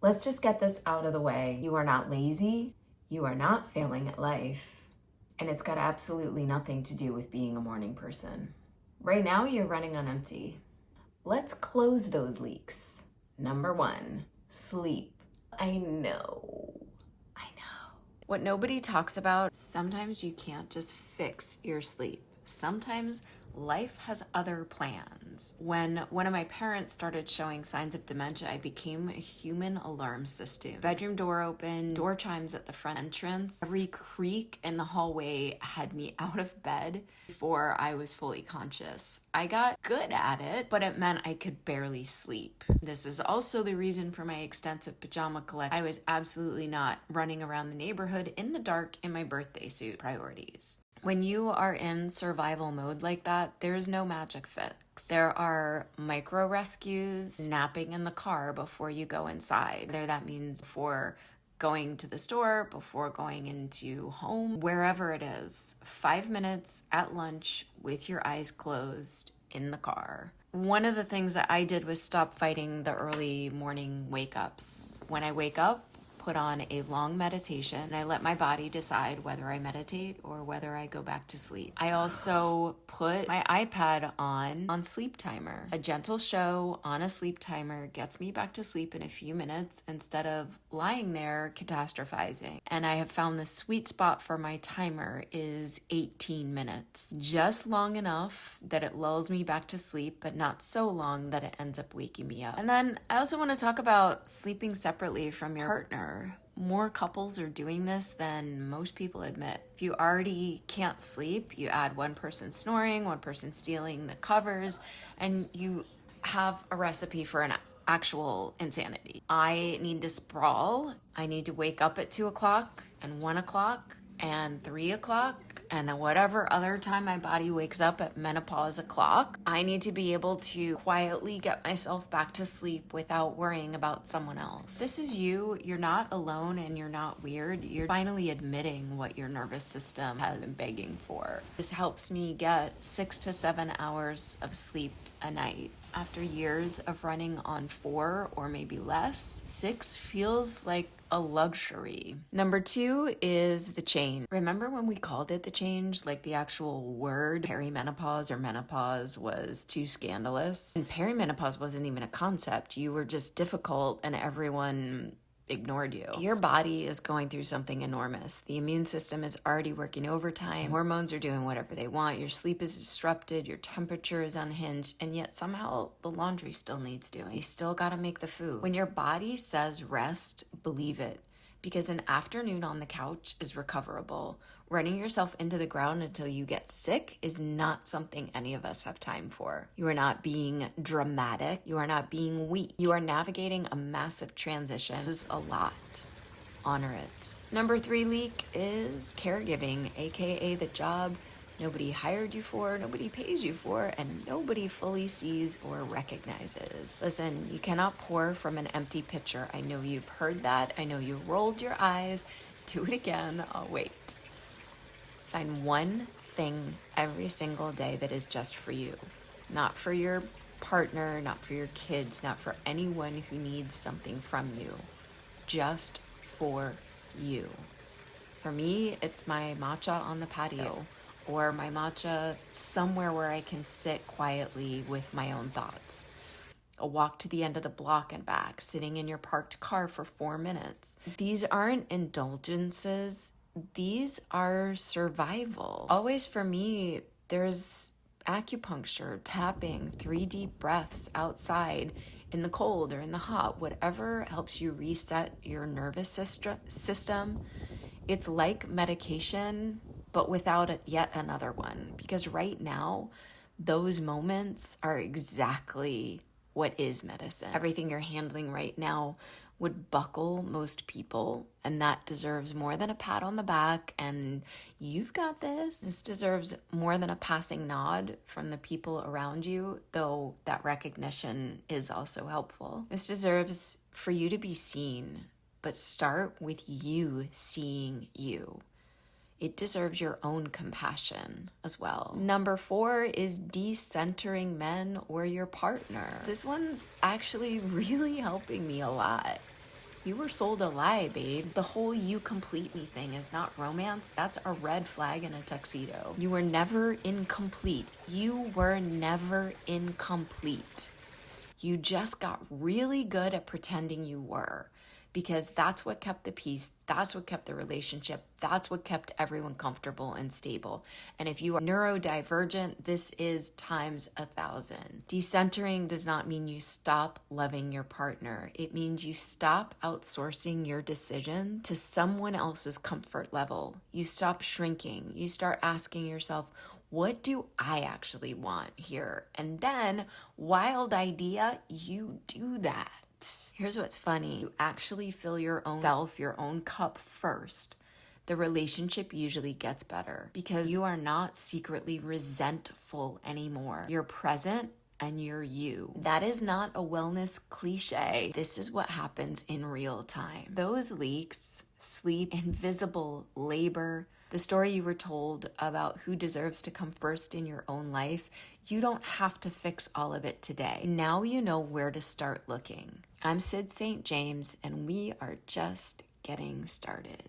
Let's just get this out of the way. You are not lazy. You are not failing at life. And it's got absolutely nothing to do with being a morning person. Right now, you're running on empty. Let's close those leaks. Number 1, sleep. I know. What nobody talks about, sometimes you can't just fix your sleep. Sometimes life has other plans. When one of my parents started showing signs of dementia, I became a human alarm system. Bedroom door open, door chimes at the front entrance. Every creak in the hallway had me out of bed before I was fully conscious. I got good at it, but it meant I could barely sleep. This is also the reason for my extensive pajama collection. I was absolutely not running around the neighborhood in the dark in my birthday suit. Priorities. When you are in survival mode like that, there's no magic fix. There are micro rescues, napping in the car before you go inside. Whether that means before going to the store, before going into home, wherever it is, 5 minutes at lunch with your eyes closed in the car. One of the things that I did was stop fighting the early morning wake-ups. When I wake up, put on a long meditation, and I let my body decide whether I meditate or whether I go back to sleep. I also put my iPad on sleep timer. A gentle show on a sleep timer gets me back to sleep in a few minutes instead of lying there catastrophizing. And I have found the sweet spot for my timer is 18 minutes. Just long enough that it lulls me back to sleep, but not so long that it ends up waking me up. And then I also want to talk about sleeping separately from your partner. More couples are doing this than most people admit. If you already can't sleep, you add one person snoring, one person stealing the covers, and you have a recipe for an actual insanity. I need to sprawl. I need to wake up at 2 o'clock and 1 o'clock and 3 o'clock and whatever other time my body wakes up at menopause o'clock. I need to be able to quietly get myself back to sleep without worrying about someone else. This is you. You're not alone and you're not weird. You're finally admitting what your nervous system has been begging for. This helps me get 6 to 7 hours of sleep a night. After years of running on 4 or maybe less, 6 feels like a luxury. Number 2 is the change. Remember when we called it the change? Like the actual word perimenopause or menopause was too scandalous? And perimenopause wasn't even a concept. You were just difficult and everyone ignored you. Your body is going through something enormous. The immune system is already working overtime. Hormones are doing whatever they want. Your sleep is disrupted. Your temperature is unhinged. And yet somehow the laundry still needs doing. You still got to make the food. When your body says rest, believe it. Because an afternoon on the couch is recoverable. Running yourself into the ground until you get sick is not something any of us have time for. You are not being dramatic. You are not being weak. You are navigating a massive transition. This is a lot. Honor it. Number 3 leak is caregiving, aka the job nobody hired you for, nobody pays you for, and nobody fully sees or recognizes. Listen, you cannot pour from an empty pitcher. I know you've heard that. I know you rolled your eyes. Do it again. I'll wait. Find one thing every single day that is just for you. Not for your partner, not for your kids, not for anyone who needs something from you. Just for you. For me, it's my matcha on the patio or my matcha somewhere where I can sit quietly with my own thoughts. A walk to the end of the block and back, sitting in your parked car for 4 minutes. These aren't indulgences. These are survival. Always for me, there's acupuncture, tapping, 3 deep breaths outside in the cold or in the hot, whatever helps you reset your nervous system. It's like medication, but without yet another one. Because right now, those moments are exactly what is medicine. Everything you're handling right now would buckle most people, and that deserves more than a pat on the back and you've got this. This deserves more than a passing nod from the people around you, though that recognition is also helpful. This deserves for you to be seen, but start with you seeing you. It deserves your own compassion as well. Number 4 is decentering men or your partner. This one's actually really helping me a lot. You were sold a lie, babe. The whole you complete me thing is not romance. That's a red flag in a tuxedo. You were never incomplete. You were never incomplete. You just got really good at pretending you were, because that's what kept the peace, that's what kept the relationship, that's what kept everyone comfortable and stable. And if you are neurodivergent, this is times 1,000. Decentering does not mean you stop loving your partner. It means you stop outsourcing your decision to someone else's comfort level. You stop shrinking. You start asking yourself, what do I actually want here? And then, wild idea, you do that. Here's what's funny. You actually fill your own self, your own cup first. The relationship usually gets better because you are not secretly resentful anymore. You're present and you're you. That is not a wellness cliche. This is what happens in real time. Those leaks, sleep, invisible labor, the story you were told about who deserves to come first in your own life, you don't have to fix all of it today. Now you know where to start looking. I'm Syd St James, and we are just getting started.